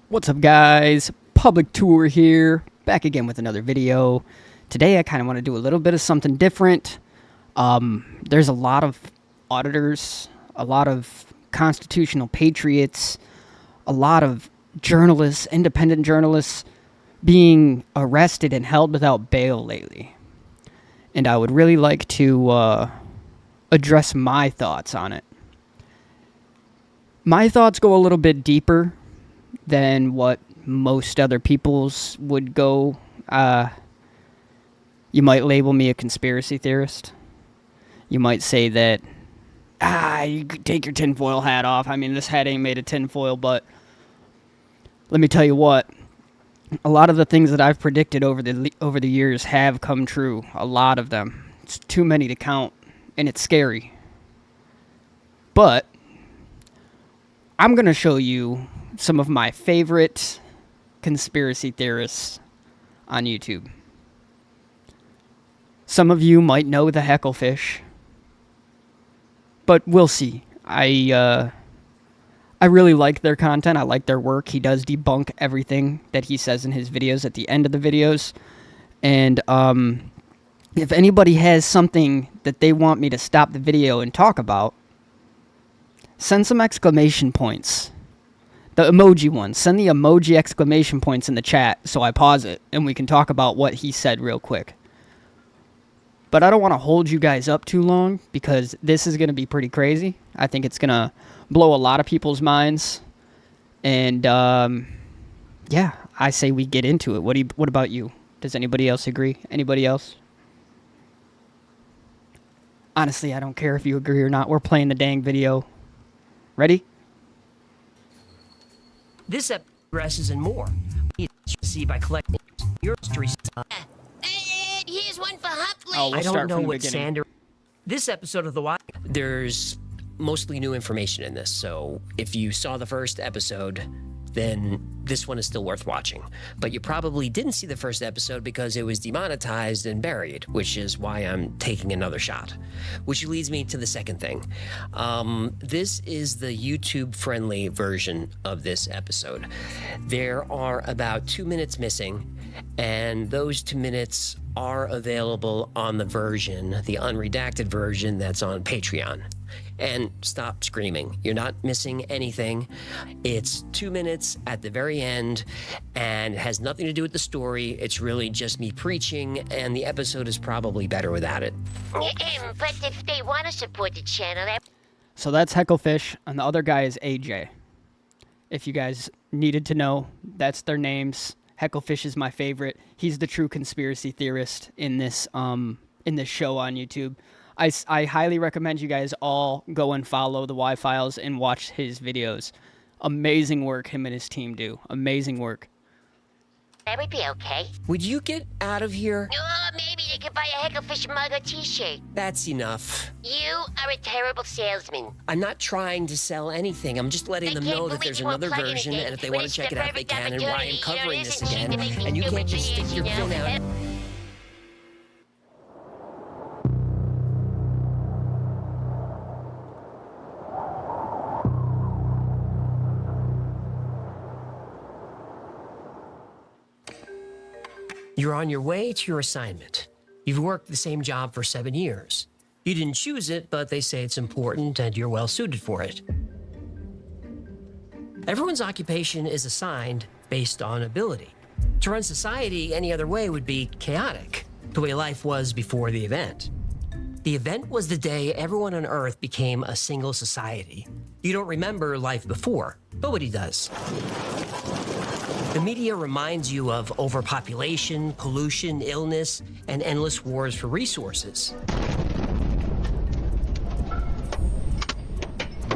What's up, guys? Public Tour here, back again with another video. Today I kind of want to do a little bit of something different. There's a lot of auditors, a lot of constitutional patriots, a lot of journalists, independent journalists, being arrested and held without bail lately. And I would really like to address my thoughts on it. My thoughts go a little bit deeper than what most other people's would go. You might label me a conspiracy theorist. You might say that, you could take your tinfoil hat off. I mean, this hat ain't made of tinfoil, but let me tell you what. A lot of the things that I've predicted over the years have come true. A lot of them. It's too many to count, and it's scary. But I'm going to show you some of my favorite conspiracy theorists on YouTube. Some of you might know the Hecklefish, but we'll see. I really like their content. I like their work. He does debunk everything that he says in his videos at the end of the videos. And if anybody has something that they want me to stop the video and talk about, send some exclamation points. The emoji one. Send the emoji exclamation points in the chat so I pause it and we can talk about what he said real quick. But I don't want to hold you guys up too long because this is going to be pretty crazy. I think it's going to blow a lot of people's minds. And, yeah, I say we get into it. What about you? Does anybody else agree? Anybody else? Honestly, I don't care if you agree or not. We're playing the dang video. Ready? This episode progresses and more. You see by collecting your history stuff. Here's one for Huckling. Oh, we'll I don't start know from the what beginning. Sander. This episode of The Wire. There's mostly new information in this, so if you saw the first episode, then this one is still worth watching. But you probably didn't see the first episode because it was demonetized and buried, which is why I'm taking another shot. Which leads me to the second thing. This is the YouTube-friendly version of this episode. There are about 2 minutes missing, and those 2 minutes are available on the version, the unredacted version that's on Patreon. And stop screaming. You're not missing anything. It's 2 minutes at the very end and it has nothing to do with the story. It's really just me preaching, and the episode is probably better without it. But if they want to support the channel, So that's Hecklefish, and the other guy is AJ. If you guys needed to know, that's their names. Hecklefish is my favorite. He's the true conspiracy theorist in this show on YouTube. I highly recommend you guys all go and follow the Y-Files and watch his videos. Amazing work him and his team do. Amazing work. that would be okay. Would you get out of here? Oh, maybe they could buy a Hecklefish mug or t-shirt. That's enough. You are a terrible salesman. I'm not trying to sell anything. I'm just letting I them can't know that believe there's you won't another plug in version, again. and if they But want to it's check the it out, they perfect can, and why I'm opportunity. covering There this isn't again, shit that they and you can can't do just with stick it. your pin out. You're on your way to your assignment. You've worked the same job for 7 years. You didn't choose it, but they say it's important and you're well suited for it. Everyone's occupation is assigned based on ability. To run society any other way would be chaotic, the way life was before the event. The event was the day everyone on Earth became a single society. You don't remember life before. Nobody does. The media reminds you of overpopulation, pollution, illness, and endless wars for resources.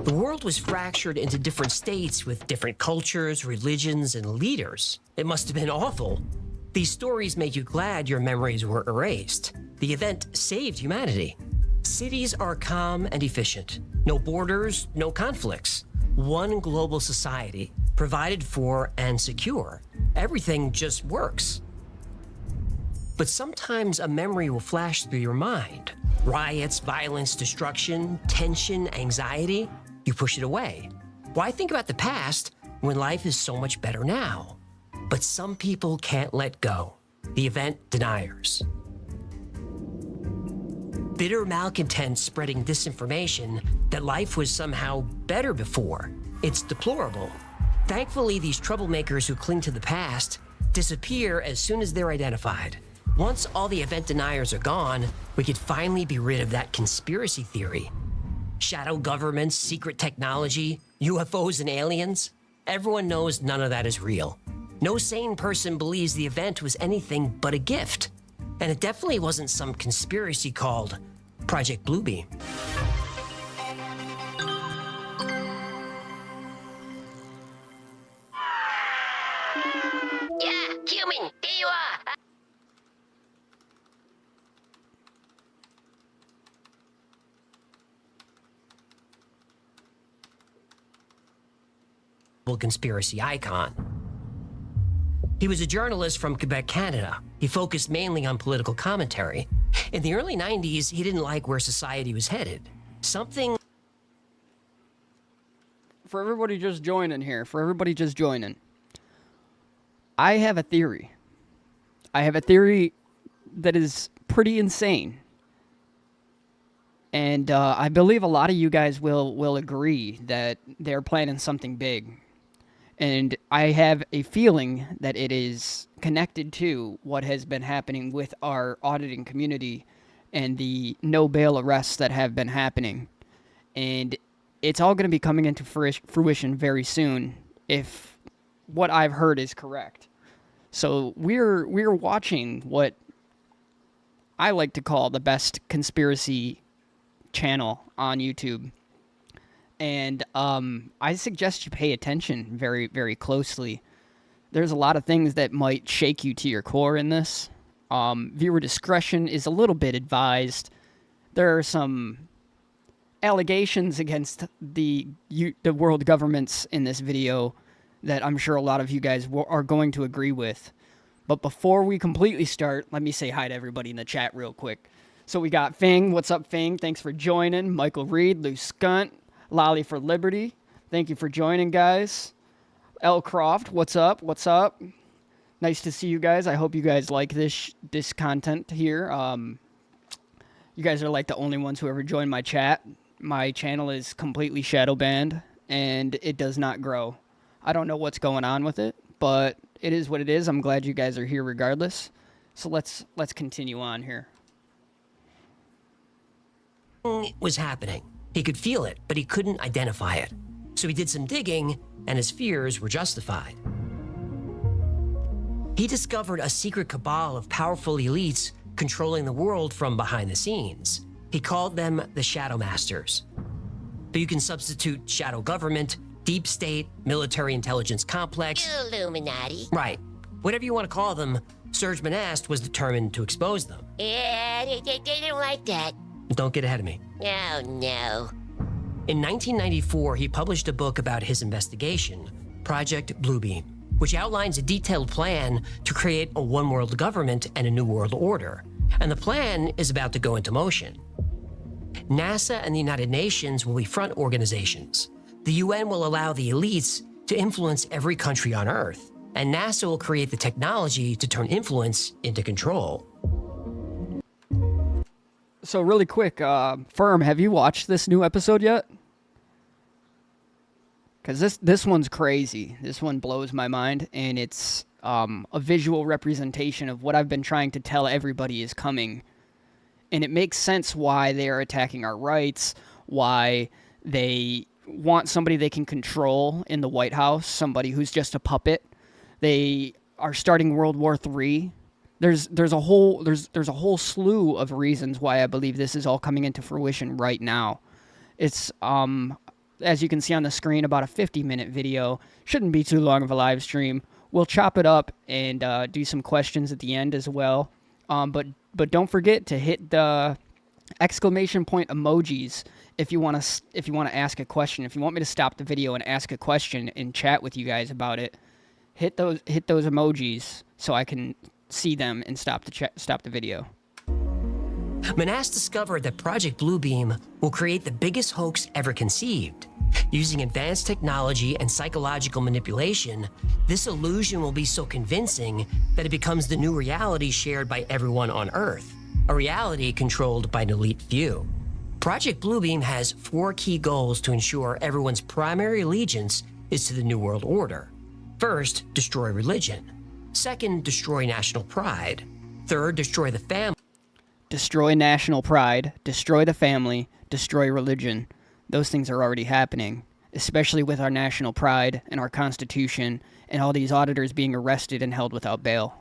The world was fractured into different states with different cultures, religions, and leaders. It must have been awful. These stories make you glad your memories were erased. The event saved humanity. Cities are calm and efficient. No borders, no conflicts. One global society, provided for and secure. Everything just works. But sometimes a memory will flash through your mind. Riots, violence, destruction, tension, anxiety. You push it away. Why think about the past when life is so much better now. But some people can't let go. The event deniers. Bitter malcontents spreading disinformation that life was somehow better before. It's deplorable. Thankfully, these troublemakers who cling to the past disappear as soon as they're identified. Once all the event deniers are gone, we could finally be rid of that conspiracy theory. Shadow governments, secret technology, UFOs and aliens. Everyone knows none of that is real. No sane person believes the event was anything but a gift. And it definitely wasn't some conspiracy called Project Bluebeam. Yeah, human, there you are. Conspiracy icon. He was a journalist from Quebec, Canada. He focused mainly on political commentary. In the early 90s, he didn't like where society was headed. Something... For everybody just joining here, I have a theory. I have a theory that is pretty insane. And I believe a lot of you guys will agree that they're planning something big. And I have a feeling that it is connected to what has been happening with our auditing community and the no bail arrests that have been happening. And it's all going to be coming into fruition very soon if what I've heard is correct. So we're watching what I like to call the best conspiracy channel on YouTube. And I suggest you pay attention very, very closely. There's a lot of things that might shake you to your core in this. Viewer discretion is a little bit advised. There are some allegations against the world governments in this video that I'm sure a lot of you guys are going to agree with. But before we completely start, let me say hi to everybody in the chat real quick. So we got Fing. What's up, Fing? Thanks for joining. Michael Reed, Lou Skunt, Lolly for Liberty. Thank you for joining, guys. L. Croft, what's up? What's up? Nice to see you guys. I hope you guys like this content here. You guys are like the only ones who ever joined my chat. My channel is completely shadow banned, and it does not grow. I don't know what's going on with it, but it is what it is. I'm glad you guys are here regardless. So let's continue on here. was happening. He could feel it, but he couldn't identify it. So he did some digging, and his fears were justified. He discovered a secret cabal of powerful elites controlling the world from behind the scenes. He called them the Shadow Masters. But you can substitute shadow government, deep state, military intelligence complex. Illuminati. Right. Whatever you want to call them, Serge Monast was determined to expose them. Yeah, they don't like that. Don't get ahead of me. Oh, no. In 1994, he published a book about his investigation, Project Bluebeam, which outlines a detailed plan to create a one-world government and a new world order. And the plan is about to go into motion. NASA and the United Nations will be front organizations. The UN will allow the elites to influence every country on Earth, and NASA will create the technology to turn influence into control. So really quick, Firm, have you watched this new episode yet? Because this one's crazy. This one blows my mind, and it's a visual representation of what I've been trying to tell everybody is coming. And it makes sense why they are attacking our rights, why they want somebody they can control in the White House, somebody who's just a puppet. They are starting World War III. There's a whole slew of reasons why I believe this is all coming into fruition right now. It's as you can see on the screen, about a 50-minute video. Shouldn't be too long of a live stream. We'll chop it up and do some questions at the end as well. But don't forget to hit the exclamation point emojis if you want to ask a question. If you want me to stop the video and ask a question and chat with you guys about it, hit those emojis so I can see them and stop the video. Monast discovered that Project Bluebeam will create the biggest hoax ever conceived. Using advanced technology and psychological manipulation, this illusion will be so convincing that it becomes the new reality shared by everyone on Earth, a reality controlled by an elite few. Project Bluebeam has 4 key goals to ensure everyone's primary allegiance is to the New World Order. First, destroy religion. Second, destroy national pride. Third, destroy the family. Destroy national pride, destroy the family, destroy religion. Those things are already happening, especially with our national pride and our Constitution and all these auditors being arrested and held without bail.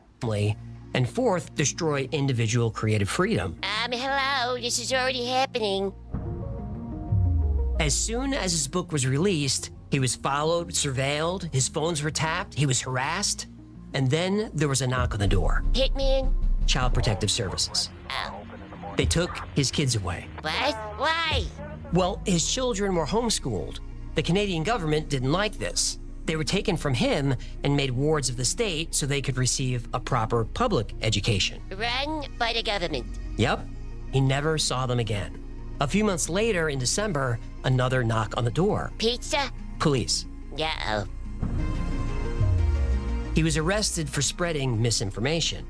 And fourth, destroy individual creative freedom. Hello, this is already happening. As soon as his book was released, he was followed, surveilled, his phones were tapped, he was harassed, and then there was a knock on the door. Hitman? Child Protective Services. Oh, They took his kids away. what? Why? Well, his children were homeschooled. The Canadian government didn't like this. They were taken from him and made wards of the state so they could receive a proper public education. Run by the government. Yep, he never saw them again. A few months later, in December, another knock on the door. Pizza? Police. Uh-oh. He was arrested for spreading misinformation.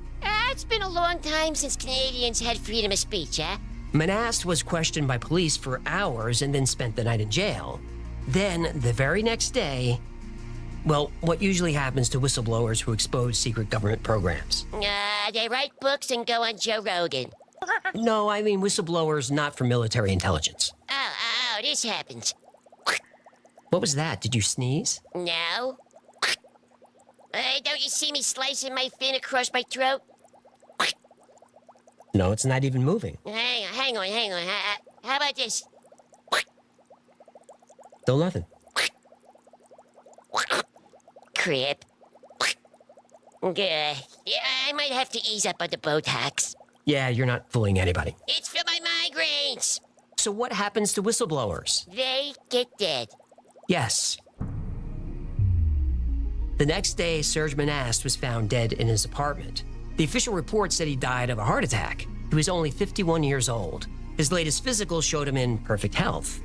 It's been a long time since Canadians had freedom of speech, huh? Manast was questioned by police for hours and then spent the night in jail. Then, the very next day, well, what usually happens to whistleblowers who expose secret government programs. They write books and go on Joe Rogan. No, I mean whistleblowers not for military intelligence. Oh, this happens. What was that? Did you sneeze? No. Don't you see me slicing my fin across my throat? No, it's not even moving. Hang on. How about this? Still nothing. Crap. Yeah, I might have to ease up on the Botox. Yeah, you're not fooling anybody. It's for my migraines. So what happens to whistleblowers? They get dead. Yes. The next day, Serge Manast was found dead in his apartment. The official report said he died of a heart attack. He was only 51 years old. His latest physical showed him in perfect health.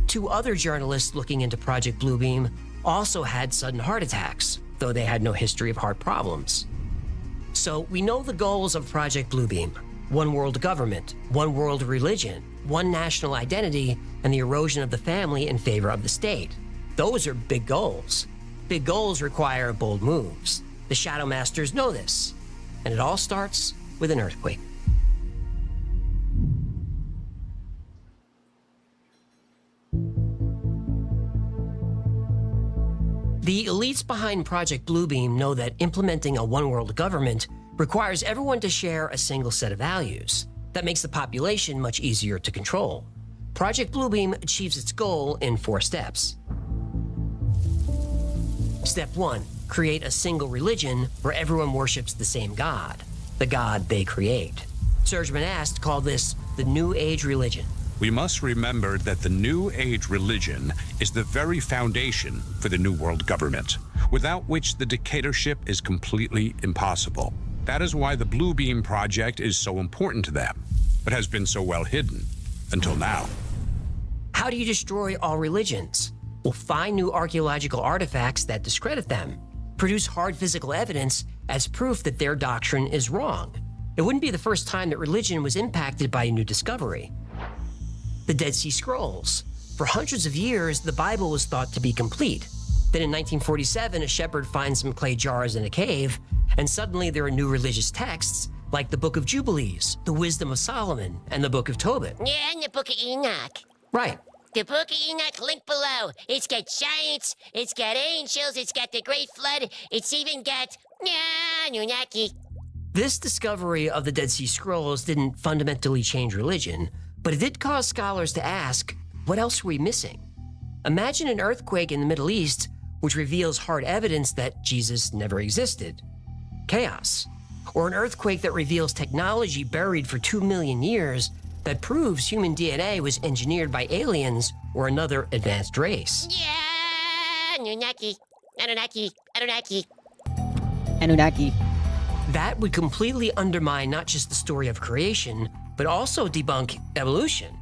2 other journalists looking into Project Bluebeam also had sudden heart attacks, though they had no history of heart problems. So we know the goals of Project Bluebeam: one world government, one world religion, one national identity, and the erosion of the family in favor of the state. Those are big goals. Big goals require bold moves. The Shadow Masters know this. And it all starts with an earthquake. The elites behind Project Bluebeam know that implementing a one-world government requires everyone to share a single set of values. That makes the population much easier to control. Project Bluebeam achieves its goal in 4 steps. Step 1, create a single religion where everyone worships the same God, the God they create. Serge Manast called this the New Age religion. We must remember that the New Age religion is the very foundation for the New World government, without which the dictatorship is completely impossible. That is why the Bluebeam Project is so important to them, but has been so well hidden until now. How do you destroy all religions? Well, find new archaeological artifacts that discredit them. Produce hard physical evidence as proof that their doctrine is wrong. It wouldn't be the first time that religion was impacted by a new discovery. The Dead Sea Scrolls. For hundreds of years, the Bible was thought to be complete. Then in 1947, a shepherd finds some clay jars in a cave, and suddenly there are new religious texts, like the Book of Jubilees, the Wisdom of Solomon, and the Book of Tobit. Yeah, and the Book of Enoch. Right. The Book of Enoch, link below. It's got giants, it's got angels, it's got the Great Flood, it's even got... Anunnaki. This discovery of the Dead Sea Scrolls didn't fundamentally change religion, but it did cause scholars to ask, what else were we missing? Imagine an earthquake in the Middle East which reveals hard evidence that Jesus never existed. Chaos. Or an earthquake that reveals technology buried for 2 million years that proves human DNA was engineered by aliens or another advanced race. Yeah, Anunnaki. Anunnaki. Anunnaki. Anunnaki. That would completely undermine not just the story of creation, but also debunk evolution.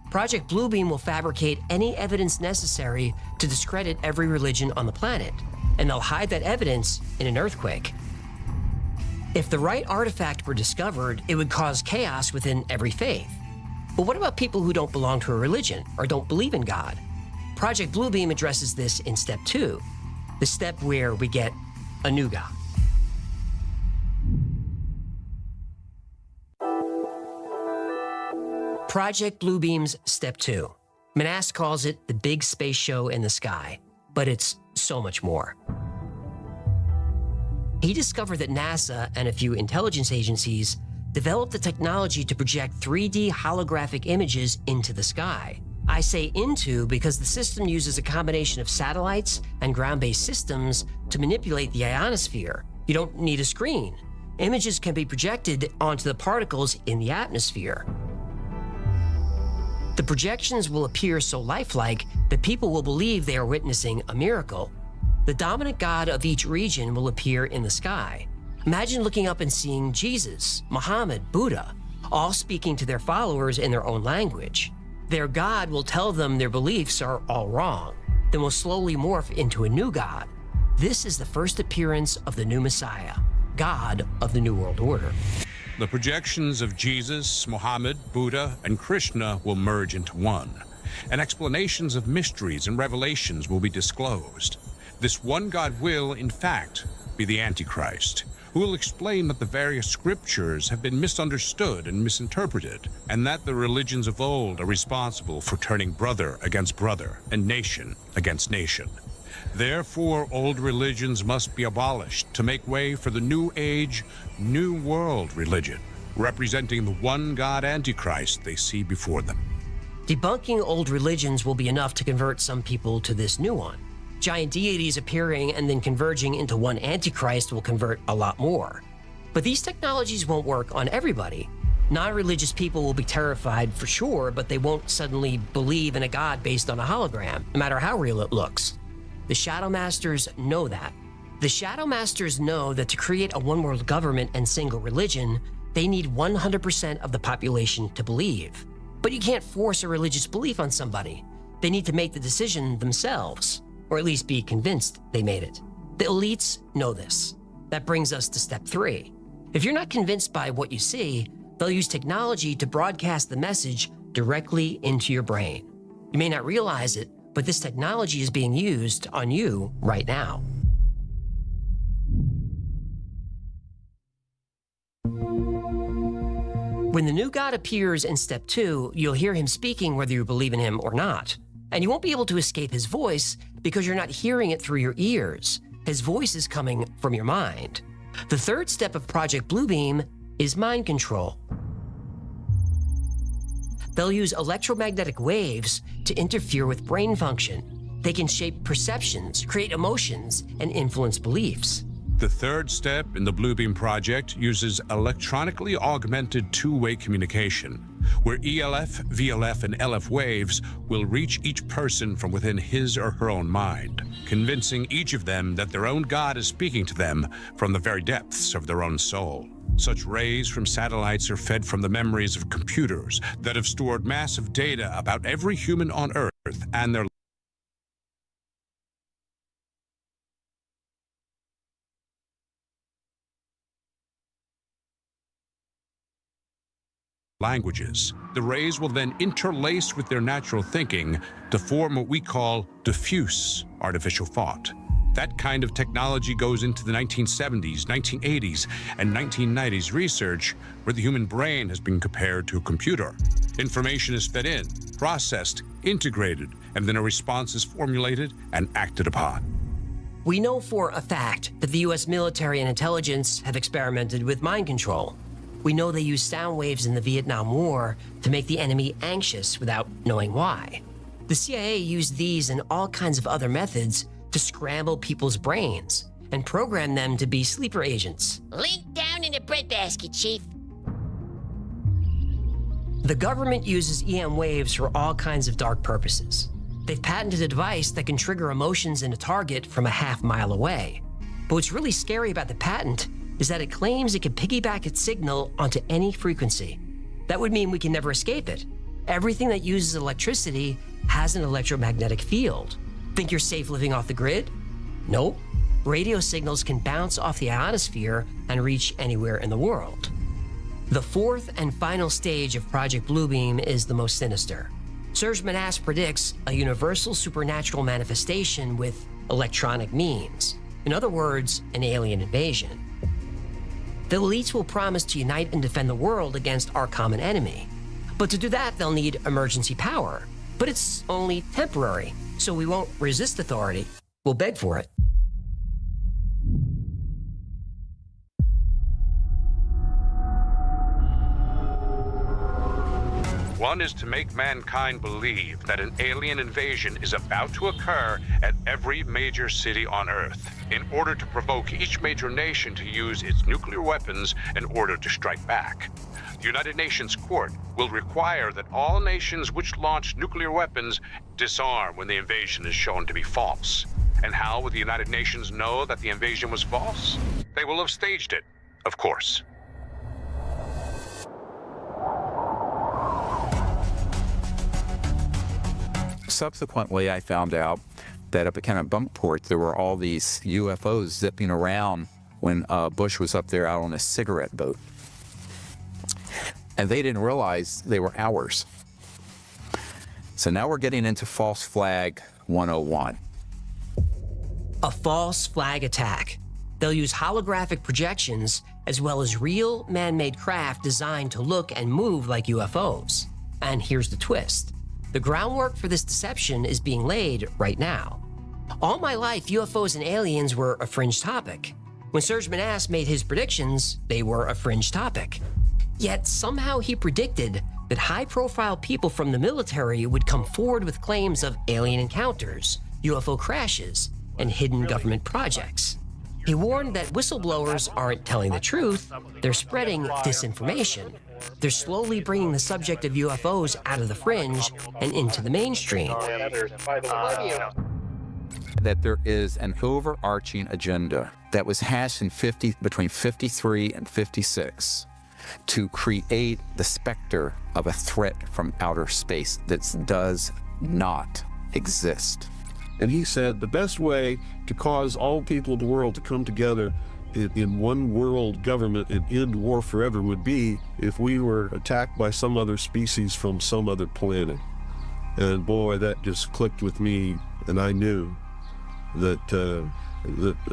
Project Bluebeam will fabricate any evidence necessary to discredit every religion on the planet, and they'll hide that evidence in an earthquake. If the right artifact were discovered, it would cause chaos within every faith. But what about people who don't belong to a religion or don't believe in God? Project Bluebeam addresses this in Step 2, the step where we get a new God. Project Bluebeam's Step 2. Manass calls it the big space show in the sky, but it's so much more. He discovered that NASA and a few intelligence agencies developed the technology to project 3D holographic images into the sky. I say into because the system uses a combination of satellites and ground-based systems to manipulate the ionosphere. You don't need a screen. Images can be projected onto the particles in the atmosphere. The projections will appear so lifelike that people will believe they are witnessing a miracle. The dominant god of each region will appear in the sky. Imagine looking up and seeing Jesus, Muhammad, Buddha, all speaking to their followers in their own language. Their god will tell them their beliefs are all wrong, then will slowly morph into a new god. This is the first appearance of the new Messiah, God of the New World Order. The projections of Jesus, Muhammad, Buddha, and Krishna will merge into one, and explanations of mysteries and revelations will be disclosed. This one God will, in fact, be the Antichrist, who will explain that the various scriptures have been misunderstood and misinterpreted, and that the religions of old are responsible for turning brother against brother and nation against nation. Therefore, old religions must be abolished to make way for the new age, new world religion, representing the one God Antichrist they see before them. Debunking old religions will be enough to convert some people to this new one. Giant deities appearing and then converging into one Antichrist will convert a lot more. But these technologies won't work on everybody. Non-religious people will be terrified for sure, but they won't suddenly believe in a god based on a hologram, no matter how real it looks. The Shadow Masters know that. The Shadow Masters know that to create a one-world government and single religion, they need 100% of the population to believe. But you can't force a religious belief on somebody. They need to make the decision themselves, or at least be convinced they made it. The elites know this. That brings us to Step 3. If you're not convinced by what you see, they'll use technology to broadcast the message directly into your brain. You may not realize it, but this technology is being used on you right now. When the new God appears in Step 2, you'll hear him speaking whether you believe in him or not. And you won't be able to escape his voice because you're not hearing it through your ears. His voice is coming from your mind. The third step of Project Bluebeam is mind control. They'll use electromagnetic waves to interfere with brain function. They can shape perceptions, create emotions, and influence beliefs. The third step in the Bluebeam project uses electronically augmented two-way communication, where ELF, VLF, and LF waves will reach each person from within his or her own mind, convincing each of them that their own God is speaking to them from the very depths of their own soul. Such rays from satellites are fed from the memories of computers that have stored massive data about every human on Earth and their languages. The rays will then interlace with their natural thinking to form what we call diffuse artificial thought. That kind of technology goes into the 1970s, 1980s, and 1990s research where the human brain has been compared to a computer. Information is fed in, processed, integrated, and then a response is formulated and acted upon. We know for a fact that the US military and intelligence have experimented with mind control. We know they used sound waves in the Vietnam War to make the enemy anxious without knowing why. The CIA used these and all kinds of other methods to scramble people's brains and program them to be sleeper agents. Link down in the breadbasket, Chief. The government uses EM waves for all kinds of dark purposes. They've patented a device that can trigger emotions in a target from a half-mile away. But what's really scary about the patent is that it claims it can piggyback its signal onto any frequency. That would mean we can never escape it. Everything that uses electricity has an electromagnetic field. Think you're safe living off the grid? Nope. Radio signals can bounce off the ionosphere and reach anywhere in the world. The fourth and final stage of Project Bluebeam is the most sinister. Serge Manasse predicts a universal supernatural manifestation with electronic means. In other words, an alien invasion. The elites will promise to unite and defend the world against our common enemy. But to do that, they'll need emergency power. But it's only temporary, so we won't resist authority. We'll beg for it. One is to make mankind believe that an alien invasion is about to occur at every major city on Earth, in order to provoke each major nation to use its nuclear weapons in order to strike back. The United Nations Court will require that all nations which launch nuclear weapons disarm when the invasion is shown to be false. And how will the United Nations know that the invasion was false? They will have staged it, of course. Subsequently, I found out that up at Kennebunkport, there were all these UFOs zipping around when Bush was up there out on a cigarette boat. And they didn't realize they were ours. So now we're getting into false flag 101. A false flag attack. They'll use holographic projections as well as real man-made craft designed to look and move like UFOs. And here's the twist. The groundwork for this deception is being laid right now. All my life, UFOs and aliens were a fringe topic. When Serge Manasse made his predictions, they were a fringe topic. Yet somehow he predicted that high-profile people from the military would come forward with claims of alien encounters, UFO crashes, and hidden government projects. He warned that whistleblowers aren't telling the truth, they're spreading disinformation. They're slowly bringing the subject of UFOs out of the fringe and into the mainstream. That there is an overarching agenda that was hashed in between 53 and 56 to create the specter of a threat from outer space that does not exist. And he said the best way to cause all people of the world to come together in one world government and end war forever would be if we were attacked by some other species from some other planet. And boy, that just clicked with me, and I knew that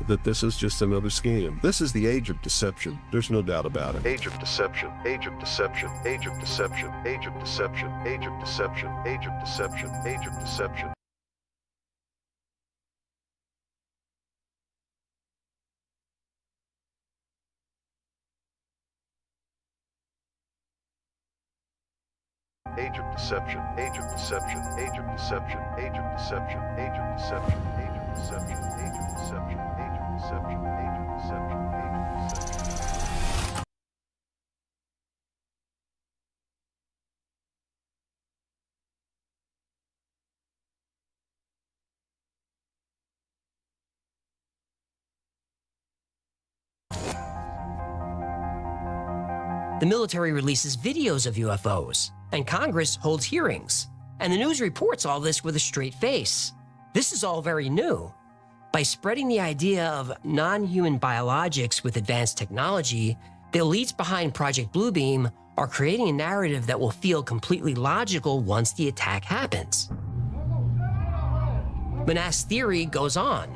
that this is just another scam. This is the age of deception. There's no doubt about it. Age of deception, age of deception, age of deception, age of deception, age of deception, age of deception, age of deception. Age of deception, age of deception, age of deception, age of deception, age of deception, age of deception, age of deception, age of deception, age of deception, age of deception. The military releases videos of UFOs, and Congress holds hearings. And the news reports all this with a straight face. This is all very new. By spreading the idea of non-human biologics with advanced technology, the elites behind Project Bluebeam are creating a narrative that will feel completely logical once the attack happens. Manasse's theory goes on.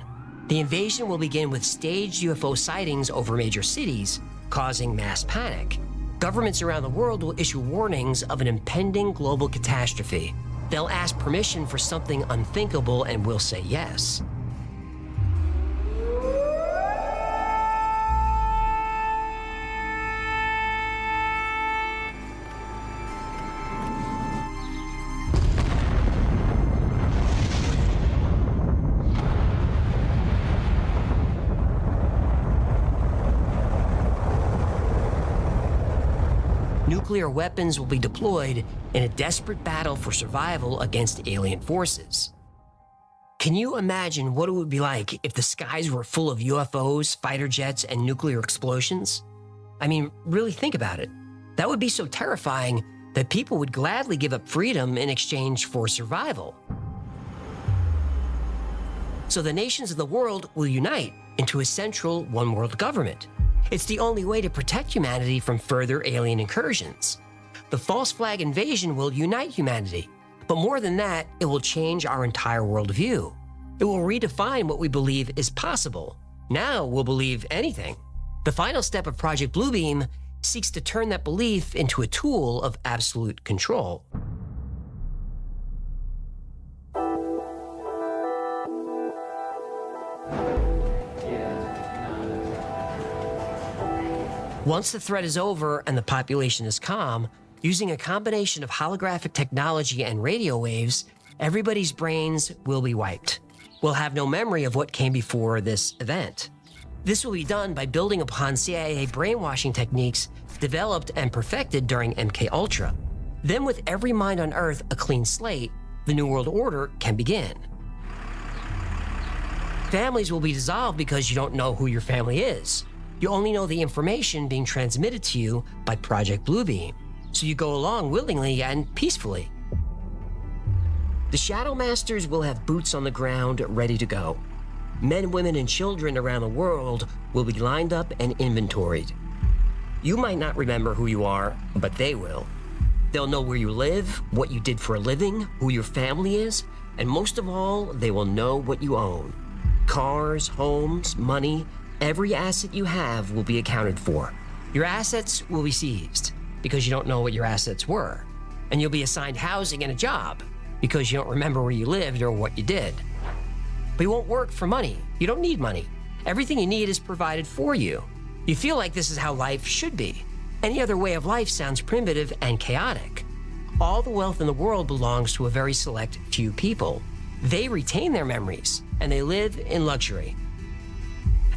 The invasion will begin with staged UFO sightings over major cities, causing mass panic. Governments around the world will issue warnings of an impending global catastrophe. They'll ask permission for something unthinkable and will say yes. Nuclear weapons will be deployed in a desperate battle for survival against alien forces. Can you imagine what it would be like if the skies were full of UFOs, fighter jets, and nuclear explosions? I mean, really think about it. That would be so terrifying that people would gladly give up freedom in exchange for survival. So the nations of the world will unite into a central one-world government. It's the only way to protect humanity from further alien incursions. The false flag invasion will unite humanity, but more than that, it will change our entire worldview. It will redefine what we believe is possible. Now we'll believe anything. The final step of Project Bluebeam seeks to turn that belief into a tool of absolute control. Once the threat is over and the population is calm, using a combination of holographic technology and radio waves, everybody's brains will be wiped. We'll have no memory of what came before this event. This will be done by building upon CIA brainwashing techniques developed and perfected during MKUltra. Then with every mind on Earth a clean slate, the New World Order can begin. Families will be dissolved because you don't know who your family is. You only know the information being transmitted to you by Project Bluebeam, so you go along willingly and peacefully. The Shadow Masters will have boots on the ground ready to go. Men, women, and children around the world will be lined up and inventoried. You might not remember who you are, but they will. They'll know where you live, what you did for a living, who your family is, and most of all, they will know what you own. Cars, homes, money, every asset you have will be accounted for. Your assets will be seized because you don't know what your assets were. And you'll be assigned housing and a job because you don't remember where you lived or what you did. But you won't work for money. You don't need money. Everything you need is provided for you. You feel like this is how life should be. Any other way of life sounds primitive and chaotic. All the wealth in the world belongs to a very select few people. They retain their memories, and they live in luxury.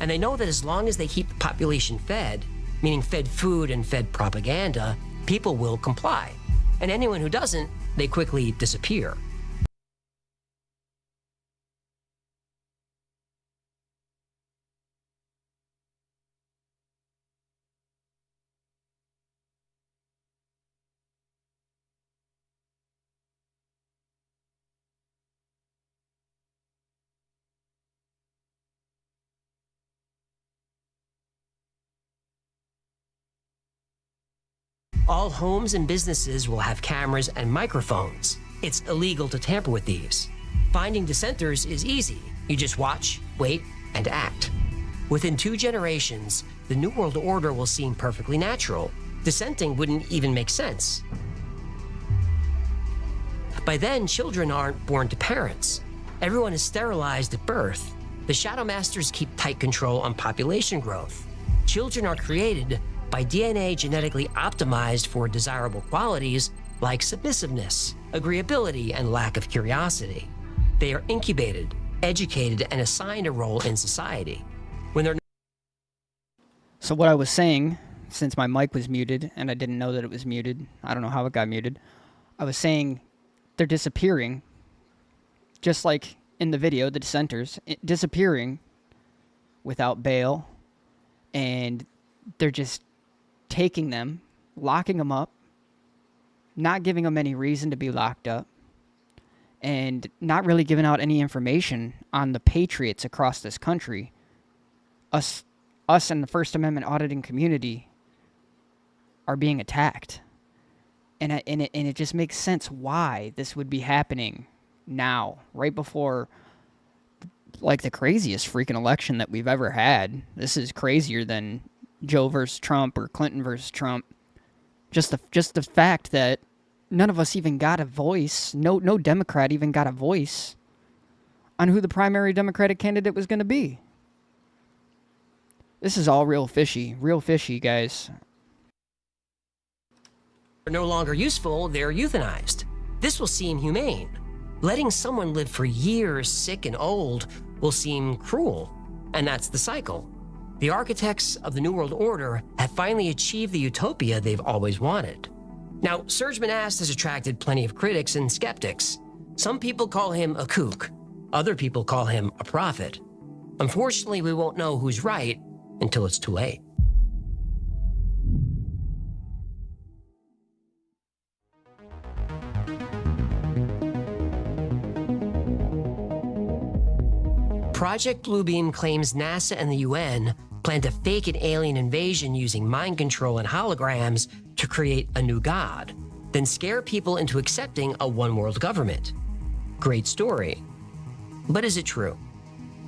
And they know that as long as they keep the population fed, meaning fed food and fed propaganda, people will comply. And anyone who doesn't, they quickly disappear. All homes and businesses will have cameras and microphones. It's illegal to tamper with these. Finding dissenters is easy. You just watch, wait, and act. Within 2 generations, the New World Order will seem perfectly natural. Dissenting wouldn't even make sense. By then, children aren't born to parents. Everyone is sterilized at birth. The Shadow Masters keep tight control on population growth. Children are created by DNA genetically optimized for desirable qualities like submissiveness, agreeability, and lack of curiosity. They are incubated, educated, and assigned a role in society. When they're So what I was saying, since my mic was muted and I didn't know that it was muted, I don't know how it got muted, I was saying they're disappearing, just like in the video, the dissenters, disappearing without bail, and they're just taking them, locking them up, not giving them any reason to be locked up, and not really giving out any information on the patriots across this country. Us and the First Amendment auditing community are being attacked. And it just makes sense why this would be happening now, right before like the craziest freaking election that we've ever had. This is crazier than Joe versus Trump or Clinton versus Trump. Just the fact that none of us even got a voice, no Democrat even got a voice on who the primary Democratic candidate was going to be. This is all real fishy, guys. are no longer useful, they're euthanized. This will seem humane. Letting someone live for years sick and old will seem cruel, and that's the cycle. The architects of the New World Order have finally achieved the utopia they've always wanted. Now, Sergeman Ast has attracted plenty of critics and skeptics. Some people call him a kook. Other people call him a prophet. Unfortunately, we won't know who's right until it's too late. Project Bluebeam claims NASA and the UN plan to fake an alien invasion using mind control and holograms to create a new god, then scare people into accepting a one-world government. Great story. But is it true?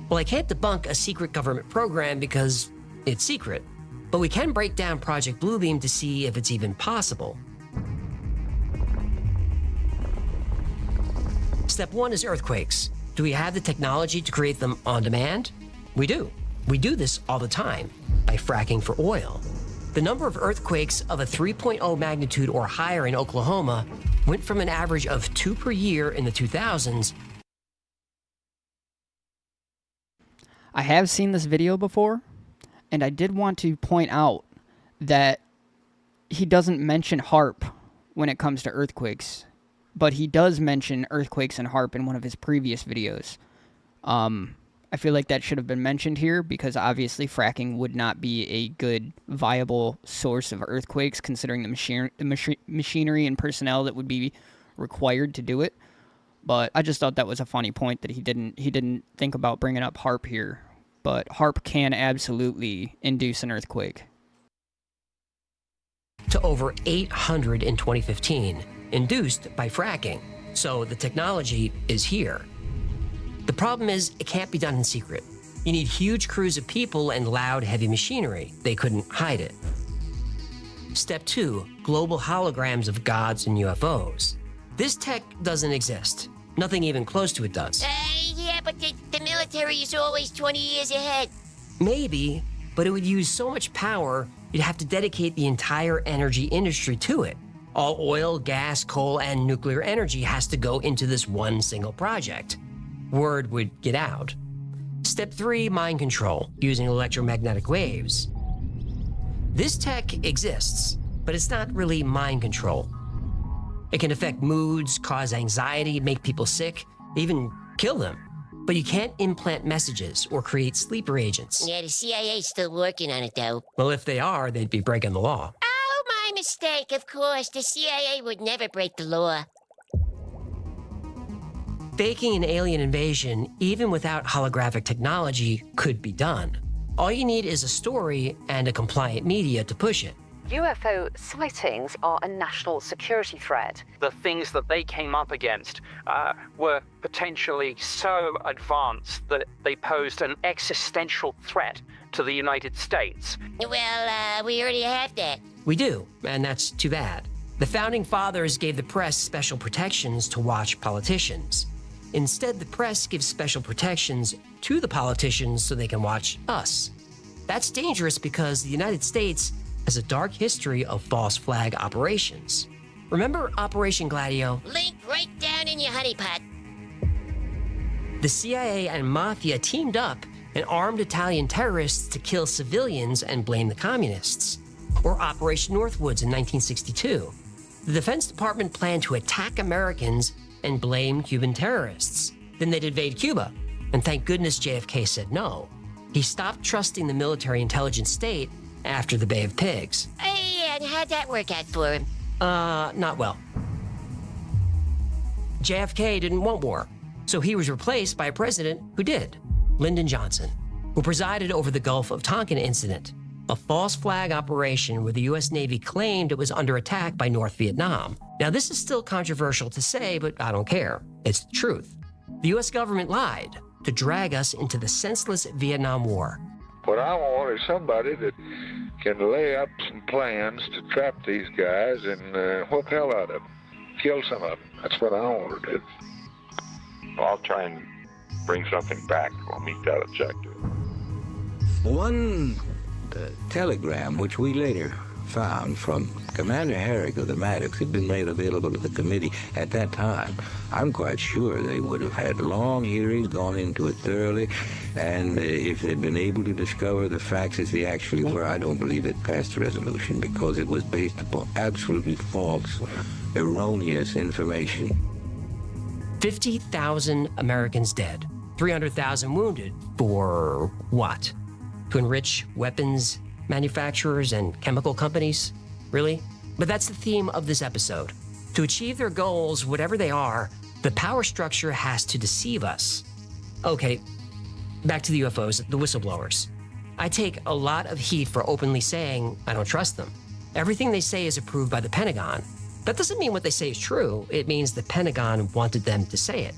Well, I can't debunk a secret government program because it's secret, but we can break down Project Bluebeam to see if it's even possible. Step 1 is earthquakes. Do we have the technology to create them on demand? We do. We do this all the time by fracking for oil. The number of earthquakes of a 3.0 magnitude or higher in Oklahoma went from an average of 2 per year in the 2000s. I have seen this video before, and I did want to point out that he doesn't mention HARP when it comes to earthquakes, but he does mention earthquakes and HARP in one of his previous videos. I feel like that should have been mentioned here because obviously fracking would not be a good, viable source of earthquakes considering the machinery and personnel that would be required to do it. But I just thought that was a funny point that he didn't think about bringing up HARP here. But HARP can absolutely induce an earthquake. To over 800 in 2015, induced by fracking. So the technology is here. The problem is it can't be done in secret. You need huge crews of people and loud, heavy machinery. They couldn't hide it. Step 2, global holograms of gods and UFOs. This tech doesn't exist. Nothing even close to it does. Yeah, but the military is always 20 years ahead. Maybe, but it would use so much power, you'd have to dedicate the entire energy industry to it. All oil, gas, coal, and nuclear energy has to go into this one single project. Word would get out. Step 3, mind control, using electromagnetic waves. This tech exists, but it's not really mind control. It can affect moods, cause anxiety, make people sick, even kill them. But you can't implant messages or create sleeper agents. Yeah, the CIA's still working on it, though. Well, if they are, they'd be breaking the law. Oh, my mistake, of course. The CIA would never break the law. Faking an alien invasion, even without holographic technology, could be done. All you need is a story and a compliant media to push it. UFO sightings are a national security threat. The things that they came up against were potentially so advanced that they posed an existential threat to the United States. Well, we already have that. We do, and that's too bad. The Founding Fathers gave the press special protections to watch politicians. Instead, the press gives special protections to the politicians so they can watch us. That's dangerous because the United States has a dark history of false flag operations. Remember Operation Gladio? Link right down in your honeypot. The CIA and Mafia teamed up and armed Italian terrorists to kill civilians and blame the communists. Or Operation Northwoods in 1962. The Defense Department planned to attack Americans and blame Cuban terrorists. Then they'd invade Cuba, and thank goodness JFK said no. He stopped trusting the military intelligence state after the Bay of Pigs. Hey, and how'd that work out for him? Not well. JFK didn't want war, so he was replaced by a president who did, Lyndon Johnson, who presided over the Gulf of Tonkin incident, a false flag operation where the U.S. Navy claimed it was under attack by North Vietnam. Now, this is still controversial to say, but I don't care. It's the truth. The U.S. government lied to drag us into the senseless Vietnam War. What I want is somebody that can lay up some plans to trap these guys and whoop hell out of them. Kill some of them. That's what I want to do. I'll try and bring something back. We'll meet that objective. One telegram, which we later found from Commander Herrick of the Maddox, had been made available to the committee at that time. I'm quite sure they would have had long hearings, gone into it thoroughly, and if they'd been able to discover the facts as they actually were, I don't believe it passed resolution because it was based upon absolutely false, erroneous information. 50,000 Americans dead, 300,000 wounded. For what? To enrich weapons manufacturers and chemical companies? Really? But that's the theme of this episode. To achieve their goals, whatever they are, the power structure has to deceive us. Okay, back to the UFOs, the whistleblowers. I take a lot of heat for openly saying I don't trust them. Everything they say is approved by the Pentagon. That doesn't mean what they say is true. It means the Pentagon wanted them to say it.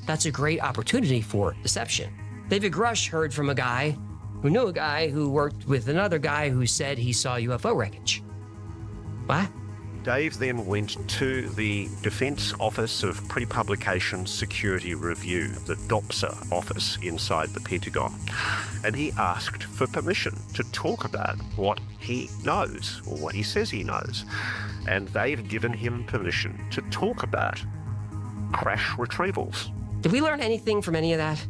That's a great opportunity for deception. David Grush heard from a guy who knew a guy who worked with another guy who said he saw UFO wreckage. What? Dave then went to the Defence Office of Pre-Publication Security Review, the DOPSA office inside the Pentagon, and he asked for permission to talk about what he knows, or what he says he knows. And they've given him permission to talk about crash retrievals. Did we learn anything from any of that?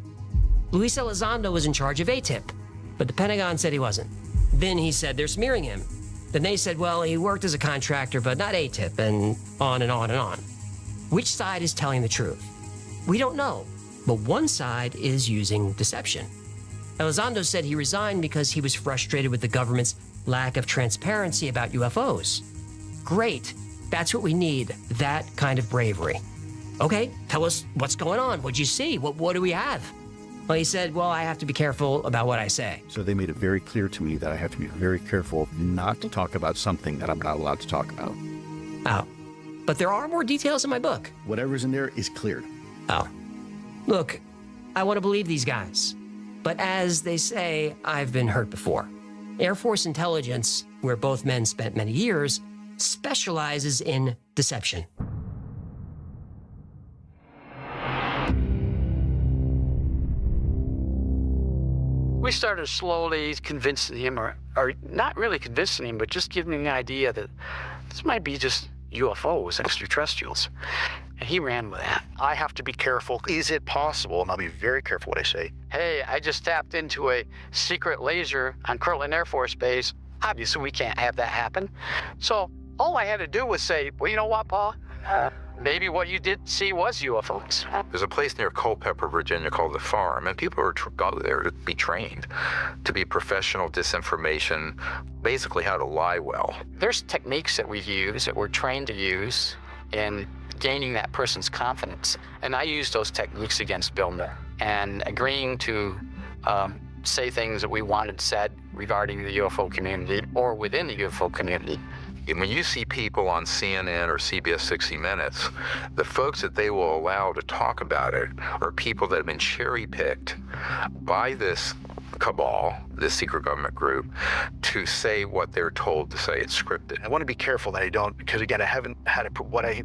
Luis Elizondo was in charge of ATIP, but the Pentagon said he wasn't. Then he said they're smearing him. Then they said, well, he worked as a contractor, but not ATIP, and on and on and on. Which side is telling the truth? We don't know, but one side is using deception. Elizondo said he resigned because he was frustrated with the government's lack of transparency about UFOs. Great. That's what we need, that kind of bravery. Okay, tell us what's going on. What'd you see? What do we have? Well, he said, well, I have to be careful about what I say. So they made it very clear to me that I have to be very careful not to talk about something that I'm not allowed to talk about. Oh, but there are more details in my book. Whatever's in there is cleared. Oh. Look, I want to believe these guys. But as they say, I've been hurt before. Air Force intelligence, where both men spent many years, specializes in deception. We started slowly convincing him, or not really convincing him, but just giving him the idea that this might be just UFOs, extraterrestrials. And he ran with that. I have to be careful. Is it possible? And I'll be very careful what I say. Hey, I just tapped into a secret laser on Kirtland Air Force Base. Obviously, we can't have that happen. So all I had to do was say, well, you know what, Paul? Maybe what you did see was UFOs. There's a place near Culpeper, Virginia called The Farm, and people go there to be trained, to be professional disinformation, basically how to lie well. There's techniques that we use, that we're trained to use in gaining that person's confidence. And I use those techniques against Bill Miller and agreeing to say things that we wanted said regarding the UFO community or within the UFO community. When you see people on CNN or CBS 60 Minutes, the folks that they will allow to talk about it are people that have been cherry-picked by this cabal, this secret government group, to say what they're told to say. It's scripted. I want to be careful that I don't, because again, I haven't had what I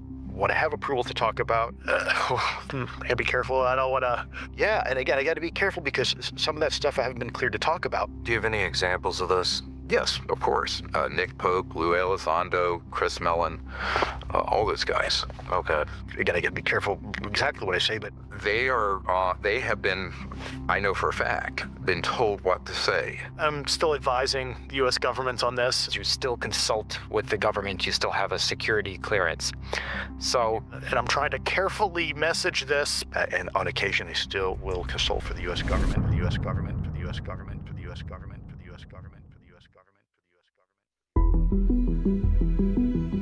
have approval to talk about. I gotta be careful. I don't want to. Yeah, and again, I got to be careful because some of that stuff I haven't been cleared to talk about. Do you have any examples of this? Yes, of course. Nick Pope, Lou Elizondo, Chris Mellon, all those guys. Okay. Again, I got to be careful exactly what I say, but they have been, I know for a fact, been told what to say. I'm still advising the U.S. government on this. You still consult with the government. You still have a security clearance. So, and I'm trying to carefully message this. And on occasion, I still will consult for the U.S. government, for the U.S. government, for the U.S. government, for the U.S. government, for the U.S. government.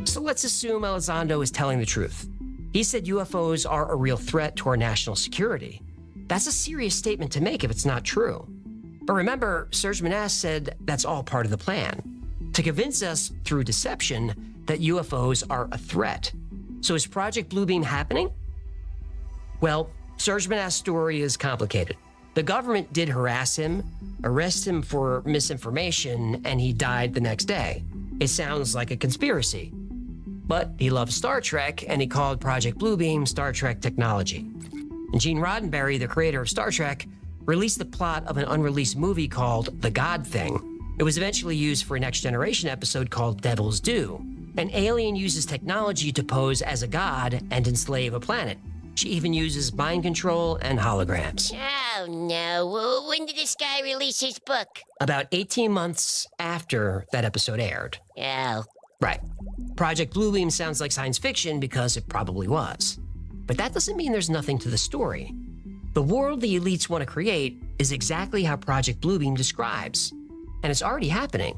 So let's assume Elizondo is telling the truth. He said UFOs are a real threat to our national security. That's a serious statement to make if it's not true. But remember, Serge Manasse said that's all part of the plan, to convince us through deception that UFOs are a threat. So is Project Bluebeam happening? Well, Serge Manasse's story is complicated. The government did harass him, arrest him for misinformation, and he died the next day. It sounds like a conspiracy. But he loved Star Trek, and he called Project Bluebeam Star Trek technology. And Gene Roddenberry, the creator of Star Trek, released the plot of an unreleased movie called The God Thing. It was eventually used for a Next Generation episode called Devil's Due. An alien uses technology to pose as a god and enslave a planet. She even uses mind control and holograms. Oh, no. When did this guy release his book? About 18 months after that episode aired. Oh. Right. Project Bluebeam sounds like science fiction because it probably was. But that doesn't mean there's nothing to the story. The world the elites want to create is exactly how Project Bluebeam describes. And it's already happening.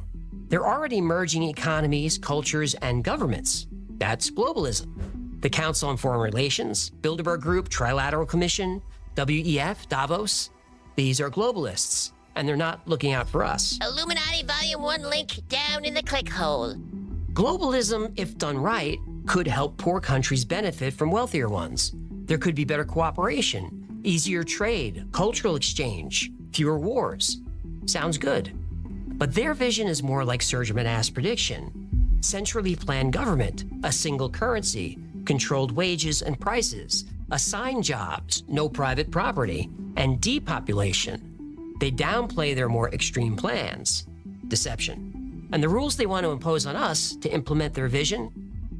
They're already merging economies, cultures, and governments. That's globalism. The Council on Foreign Relations, Bilderberg Group, Trilateral Commission, WEF, Davos. These are globalists, and they're not looking out for us. Illuminati Volume 1 link down in the click hole. Globalism, if done right, could help poor countries benefit from wealthier ones. There could be better cooperation, easier trade, cultural exchange, fewer wars. Sounds good. But their vision is more like Serge Manas's prediction. Centrally planned government, a single currency, controlled wages and prices, assigned jobs, no private property, and depopulation. They downplay their more extreme plans. Deception. And the rules they want to impose on us to implement their vision,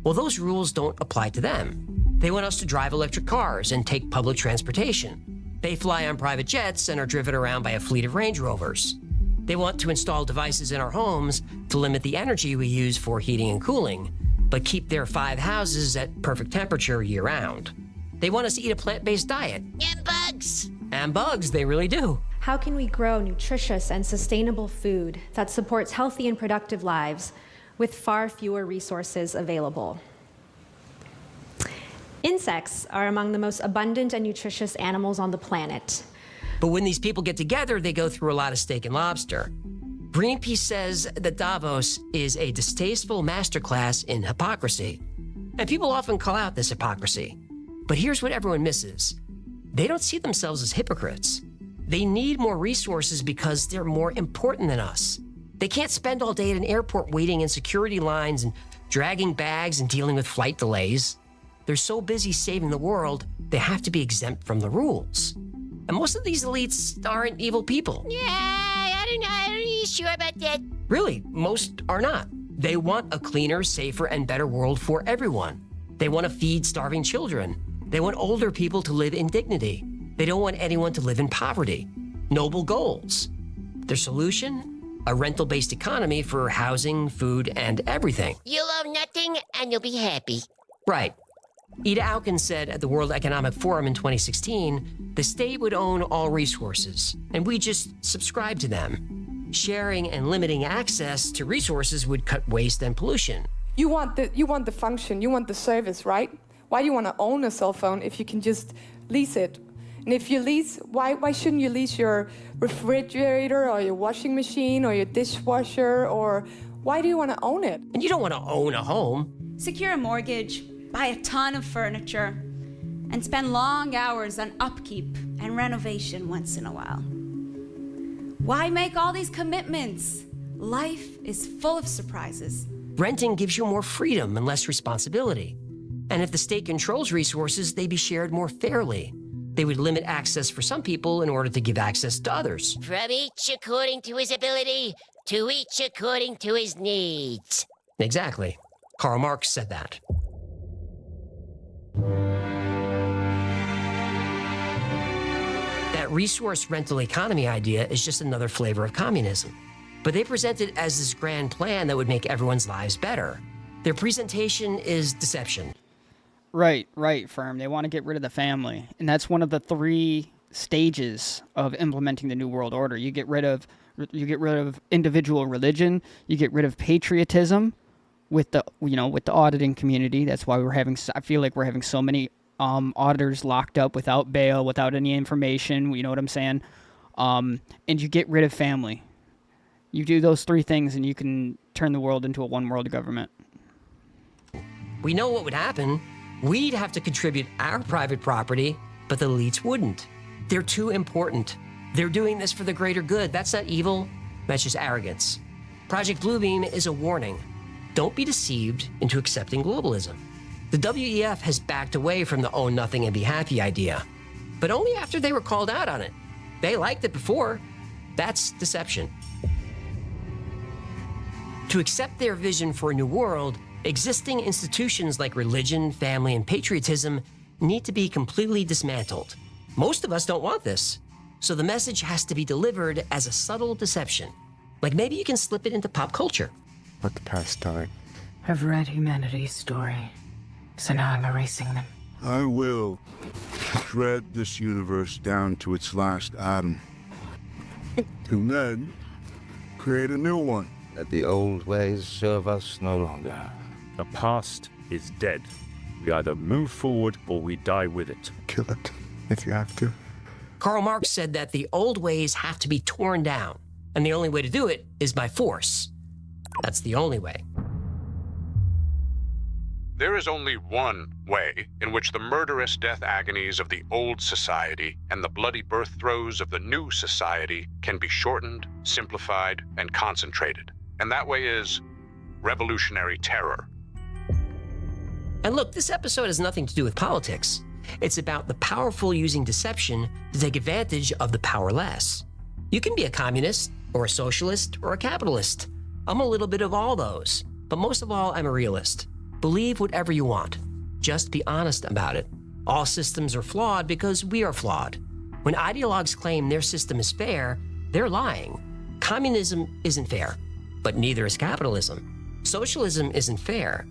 well, those rules don't apply to them. They want us to drive electric cars and take public transportation. They fly on private jets and are driven around by a fleet of Range Rovers. They want to install devices in our homes to limit the energy we use for heating and cooling, but keep their 5 houses at perfect temperature year-round. They want us to eat a plant-based diet. And bugs. And bugs, they really do. How can we grow nutritious and sustainable food that supports healthy and productive lives with far fewer resources available? Insects are among the most abundant and nutritious animals on the planet. But when these people get together, they go through a lot of steak and lobster. Greenpeace says that Davos is a distasteful masterclass in hypocrisy. And people often call out this hypocrisy. But here's what everyone misses. They don't see themselves as hypocrites. They need more resources because they're more important than us. They can't spend all day at an airport waiting in security lines and dragging bags and dealing with flight delays. They're so busy saving the world, they have to be exempt from the rules. And most of these elites aren't evil people. Yeah, I don't know. I'm really sure about that. Really, most are not. They want a cleaner, safer, and better world for everyone. They want to feed starving children. They want older people to live in dignity. They don't want anyone to live in poverty. Noble goals. Their solution? A rental-based economy for housing, food, and everything. You'll own nothing and you'll be happy. Right. Ida Auken said at the World Economic Forum in 2016, the state would own all resources, and we just subscribe to them. Sharing and limiting access to resources would cut waste and pollution. You want the function, you want the service, right? Why do you want to own a cell phone if you can just lease it? And if you lease, why shouldn't you lease your refrigerator or your washing machine or your dishwasher, or why do you want to own it? And you don't want to own a home. Secure a mortgage, buy a ton of furniture, and spend long hours on upkeep and renovation once in a while. Why make all these commitments? Life is full of surprises. Renting gives you more freedom and less responsibility. And if the state controls resources, they'd be shared more fairly. They would limit access for some people in order to give access to others. From each according to his ability, to each according to his needs. Exactly. Karl Marx said that. That resource rental economy idea is just another flavor of communism. But they present it as this grand plan that would make everyone's lives better. Their presentation is deception. Right, Firm. They want to get rid of the family. And that's one of the 3 stages of implementing the New World Order. You get rid of individual religion, you get rid of patriotism with the auditing community. That's why I feel like we're having so many auditors locked up without bail, without any information, you know what I'm saying? And you get rid of family. You do those 3 things and you can turn the world into a one-world government. We know what would happen. We'd have to contribute our private property, but the elites wouldn't. They're too important. They're doing this for the greater good. That's not evil. That's just arrogance. Project Bluebeam is a warning. Don't be deceived into accepting globalism. The WEF has backed away from the own nothing and be happy idea, but only after they were called out on it. They liked it before. That's deception. To accept their vision for a new world, existing institutions like religion, family, and patriotism need to be completely dismantled. Most of us don't want this, so the message has to be delivered as a subtle deception. Like maybe you can slip it into pop culture. Let the past die. I've read humanity's story, so now I'm erasing them. I will shred this universe down to its last atom, and then create a new one. Let the old ways serve us no longer. The past is dead. We either move forward or we die with it. Kill it, if you have to. Karl Marx said that the old ways have to be torn down, and the only way to do it is by force. That's the only way. There is only one way in which the murderous death agonies of the old society and the bloody birth throes of the new society can be shortened, simplified, and concentrated. And that way is revolutionary terror. And look, this episode has nothing to do with politics. It's about the powerful using deception to take advantage of the powerless. You can be a communist, or a socialist, or a capitalist. I'm a little bit of all those, but most of all, I'm a realist. Believe whatever you want. Just be honest about it. All systems are flawed because we are flawed. When ideologues claim their system is fair, they're lying. Communism isn't fair, but neither is capitalism. Socialism isn't fair,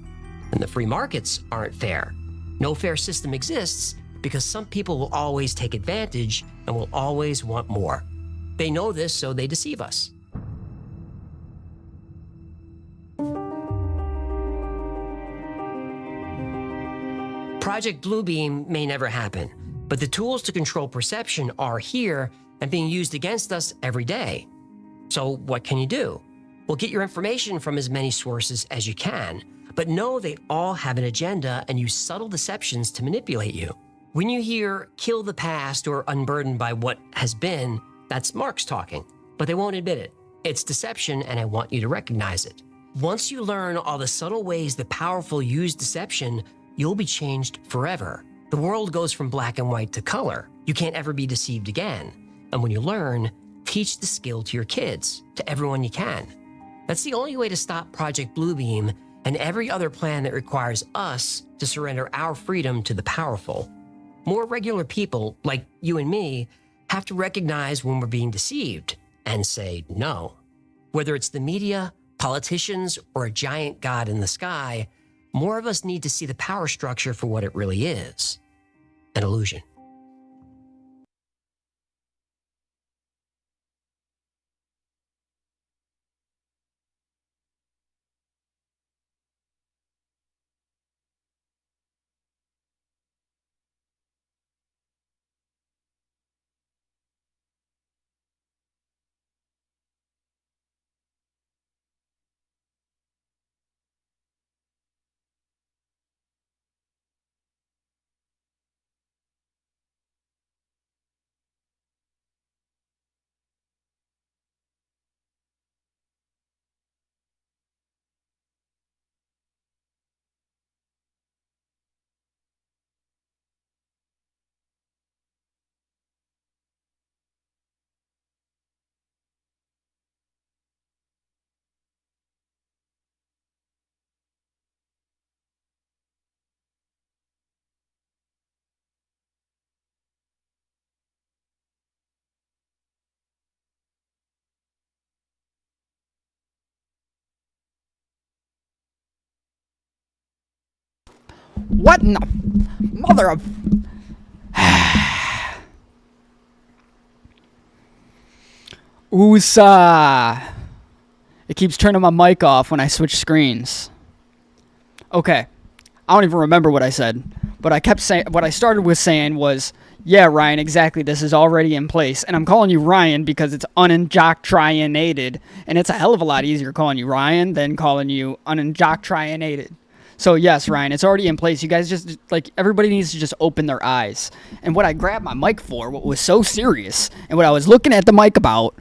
and the free markets aren't fair. No fair system exists because some people will always take advantage and will always want more. They know this, so they deceive us. Project Bluebeam may never happen, but the tools to control perception are here and being used against us every day. So what can you do? Well, get your information from as many sources as you can, but know they all have an agenda and use subtle deceptions to manipulate you. When you hear kill the past or unburdened by what has been, that's Marx talking, but they won't admit it. It's deception, and I want you to recognize it. Once you learn all the subtle ways the powerful use deception, you'll be changed forever. The world goes from black and white to color. You can't ever be deceived again. And when you learn, teach the skill to your kids, to everyone you can. That's the only way to stop Project Bluebeam and every other plan that requires us to surrender our freedom to the powerful. More regular people, like you and me, have to recognize when we're being deceived and say no. Whether it's the media, politicians, or a giant god in the sky, more of us need to see the power structure for what it really is, an illusion. What in the mother of... Oosa. It keeps turning my mic off when I switch screens. Okay. I don't even remember what I said. But I kept saying... What I started with saying was... Yeah, Ryan, exactly. This is already in place. And I'm calling you Ryan because it's unindoctrinated. And it's a hell of a lot easier calling you Ryan than calling you unindoctrinated. So yes, Ryan, it's already in place. You guys just, like, everybody needs to just open their eyes. And what I grabbed my mic for, what was so serious, and what I was looking at the mic about,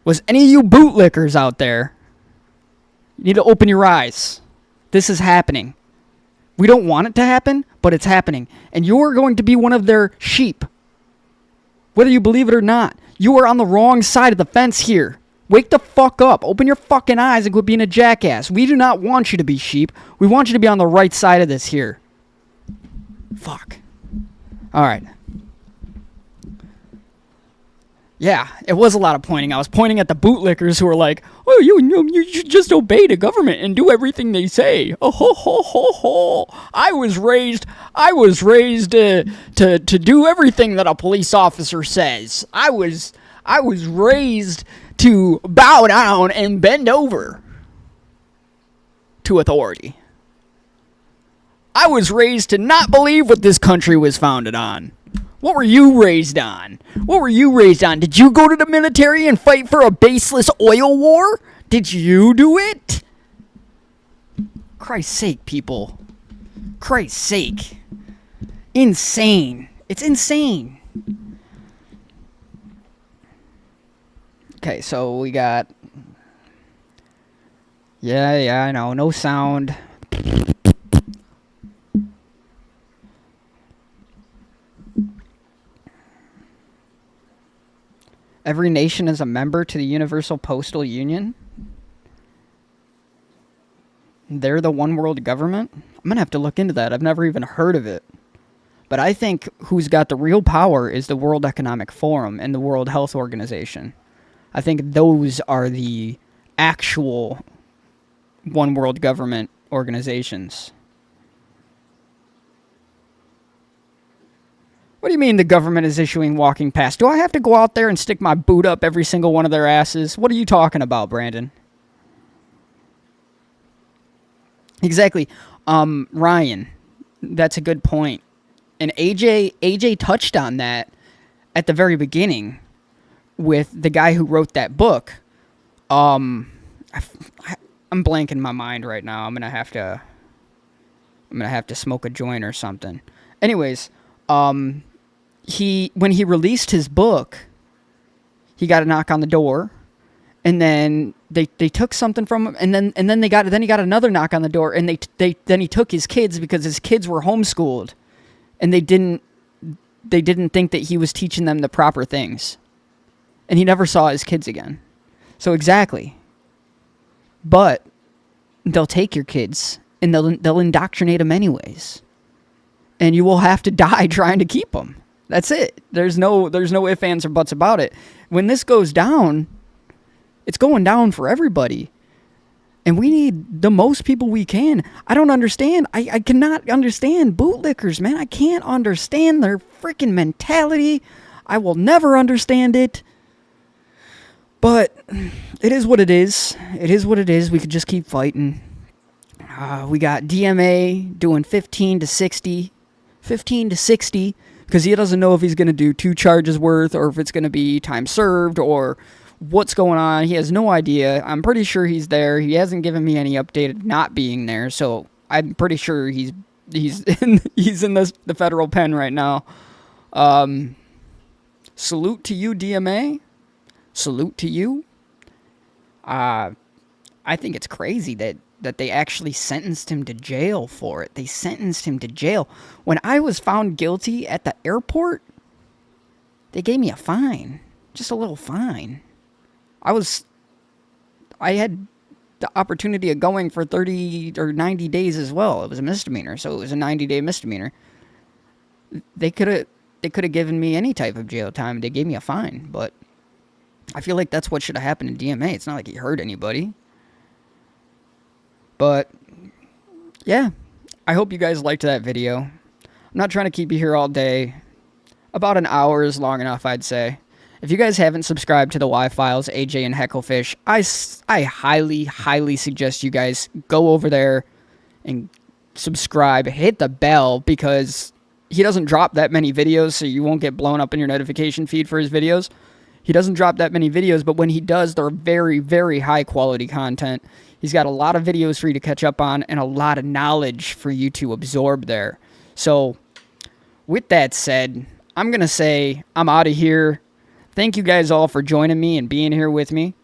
was any of you bootlickers out there, you need to open your eyes. This is happening. We don't want it to happen, but it's happening. And you're going to be one of their sheep. Whether you believe it or not, you are on the wrong side of the fence here. Wake the fuck up. Open your fucking eyes and quit being a jackass. We do not want you to be sheep. We want you to be on the right side of this here. Fuck. Alright. Yeah, it was a lot of pointing. I was pointing at the bootlickers who were like, oh, you should just obey the government and do everything they say. Oh, ho, ho, ho, ho. I was raised to do everything that a police officer says. I was raised to bow down and bend over to authority. I was raised to not believe what this country was founded on. What were you raised on? What were you raised on? Did you go to the military and fight for a baseless oil war? Did you do it? Christ's sake, people. Christ's sake. Insane. It's insane. Okay, so we got... Yeah, I know. No sound. Every nation is a member to the Universal Postal Union. They're the one world government. I'm going to have to look into that. I've never even heard of it. But I think who's got the real power is the World Economic Forum and the World Health Organization. I think those are the actual one world government organizations. What do you mean the government is issuing walking pass? Do I have to go out there and stick my boot up every single one of their asses? What are you talking about, Brandon? Exactly. Ryan, that's a good point. And AJ touched on that at the very beginning with the guy who wrote that book. I'm blanking my mind right now. I'm gonna have to smoke a joint or something. Anyways, when he released his book, he got a knock on the door, and then they took something from him, and then he got another knock on the door, and then he took his kids because his kids were homeschooled, and they didn't think that he was teaching them the proper things, and he never saw his kids again. So exactly. But they'll take your kids and they'll indoctrinate them anyways, and you will have to die trying to keep them. That's it. There's no ifs, ands, or buts about it. When this goes down, it's going down for everybody. And we need the most people we can. I don't understand. I cannot understand bootlickers, man. I can't understand their freaking mentality. I will never understand it. But it is what it is. It is what it is. We could just keep fighting. We got DMA doing 15 to 60. 15 to 60. Because he doesn't know if he's going to do 2 charges worth or if it's going to be time served or what's going on. He has no idea. I'm pretty sure he's there. He hasn't given me any update of not being there, so I'm pretty sure he's in the federal pen right now. Salute to you, DMA. Salute to you. I think it's crazy that they actually sentenced him to jail for it. They sentenced him to jail. When I was found guilty at the airport, they gave me a fine. Just a little fine. I had the opportunity of going for 30 or 90 days as well. It was a misdemeanor, so it was a 90-day misdemeanor. They could have given me any type of jail time. They gave me a fine, but I feel like that's what should have happened in DMA. It's not like he hurt anybody. But, yeah, I hope you guys liked that video. I'm not trying to keep you here all day. About an hour is long enough, I'd say. If you guys haven't subscribed to the Y-Files, AJ and Hecklefish, I highly, highly suggest you guys go over there and subscribe. Hit the bell, because he doesn't drop that many videos, so you won't get blown up in your notification feed for his videos. He doesn't drop that many videos, but when he does, they're very, very high-quality content. He's got a lot of videos for you to catch up on and a lot of knowledge for you to absorb there. So, with that said, I'm going to say I'm out of here. Thank you guys all for joining me and being here with me.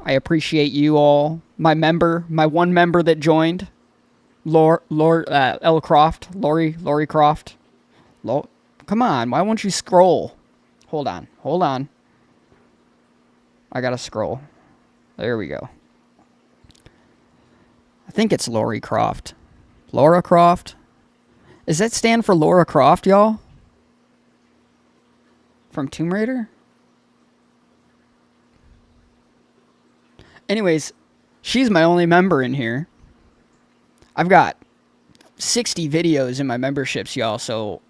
I appreciate you all. My one member that joined, L. Croft, Lori Croft. Come on, why won't you scroll? Hold on. I gotta scroll. There we go. I think it's Lori Croft. Laura Croft? Does that stand for Laura Croft, y'all? From Tomb Raider? Anyways, she's my only member in here. I've got 60 videos in my memberships, y'all, so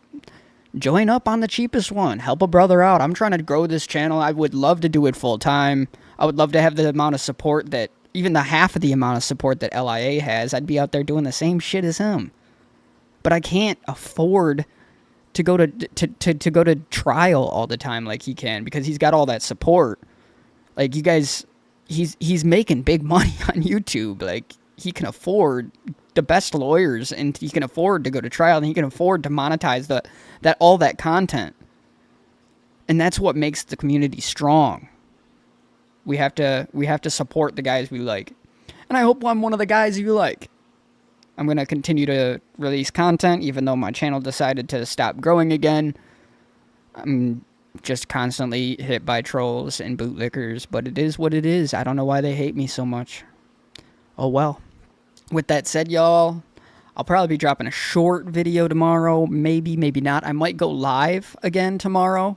join up on the cheapest one. Help a brother out. I'm trying to grow this channel. I would love to do it full time. I would love to have the amount of support that, even the half of the amount of support that LIA has. I'd be out there doing the same shit as him. But I can't afford to go to go to trial all the time like he can, because he's got all that support. Like, you guys, he's making big money on YouTube. Like, he can afford the best lawyers, and he can afford to go to trial, and he can afford to monetize all that content. And that's what makes the community strong. We have to support the guys we like. And I hope I'm one of the guys you like. I'm going to continue to release content, even though my channel decided to stop growing again. I'm just constantly hit by trolls and bootlickers, but it is what it is. I don't know why they hate me so much. Oh well. With that said, y'all, I'll probably be dropping a short video tomorrow. Maybe, maybe not. I might go live again tomorrow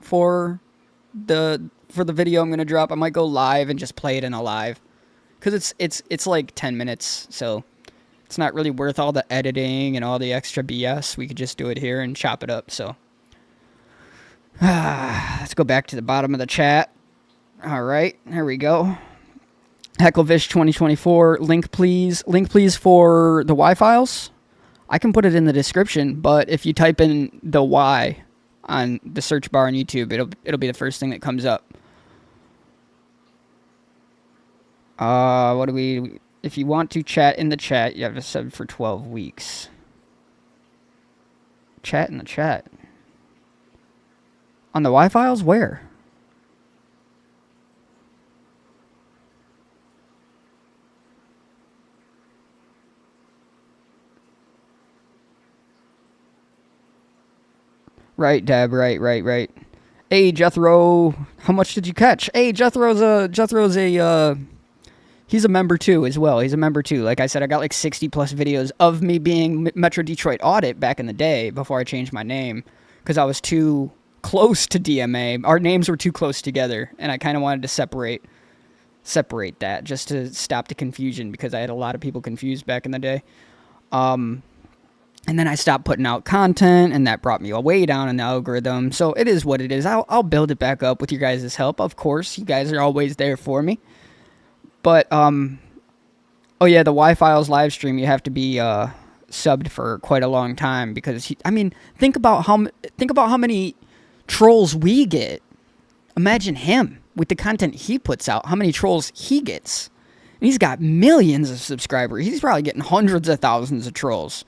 for the video I'm going to drop. I might go live and just play it in a live, because it's like 10 minutes, so it's not really worth all the editing and all the extra BS. We could just do it here and chop it up. So let's go back to the bottom of the chat. All right, here we go. Hecklevish 2024, link please for the Y files. I can put it in the description, but if you type in the Y on the search bar on YouTube, it'll be the first thing that comes up. What do we... If you want to chat in the chat, you have to sub for 12 weeks. Chat in the chat. On the Y files? Where? Right, Deb, right. Hey, Jethro, how much did you catch? Hey, Jethro's a he's a member too as well. He's a member too. Like I said, I got like 60 plus videos of me being Metro Detroit Audit back in the day before I changed my name, because I was too close to DMA. Our names were too close together, and I kind of wanted to separate that just to stop the confusion, because I had a lot of people confused back in the day. And then I stopped putting out content, and that brought me way down in the algorithm. So it is what it is. I'll build it back up with your guys' help. Of course, you guys are always there for me. But, oh yeah, the Y-Files live stream, you have to be subbed for quite a long time, because, think about how many trolls we get. Imagine him with the content he puts out, how many trolls he gets. And he's got millions of subscribers. He's probably getting hundreds of thousands of trolls.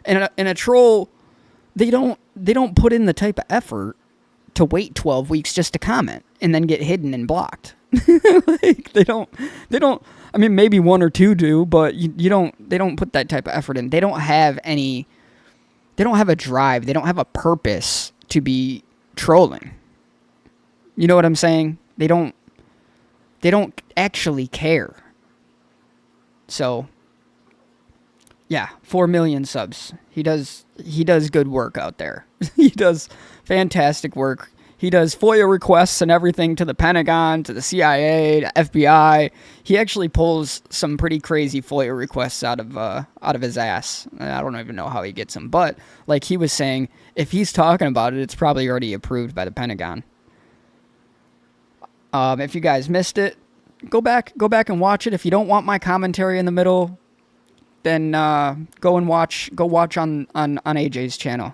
And a troll, they don't put in the type of effort to wait 12 weeks just to comment and then get hidden and blocked. Like, they don't, maybe one or two do, but they don't put that type of effort in. They don't have a drive. They don't have a purpose to be trolling. You know what I'm saying? They don't actually care. So, yeah, 4 million subs. He does good work out there. He does fantastic work. He does FOIA requests and everything to the Pentagon, to the CIA, to FBI. He actually pulls some pretty crazy FOIA requests out of his ass. I don't even know how he gets them, but like he was saying, if he's talking about it, it's probably already approved by the Pentagon. If you guys missed it, go back and watch it. If you don't want my commentary in the middle, then go watch on AJ's channel.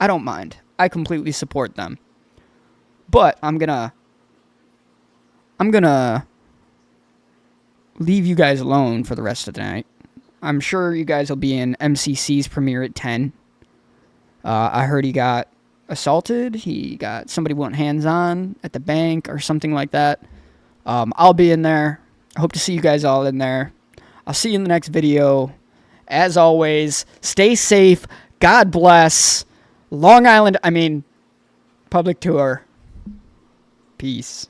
I don't mind. I completely support them. But I'm gonna leave you guys alone for the rest of the night. I'm sure you guys will be in MCC's premiere at 10. I heard he got assaulted. Somebody went hands-on at the bank or something like that. I'll be in there. I hope to see you guys all in there. I'll see you in the next video. As always, stay safe. God bless. Long Island, public tour. Peace.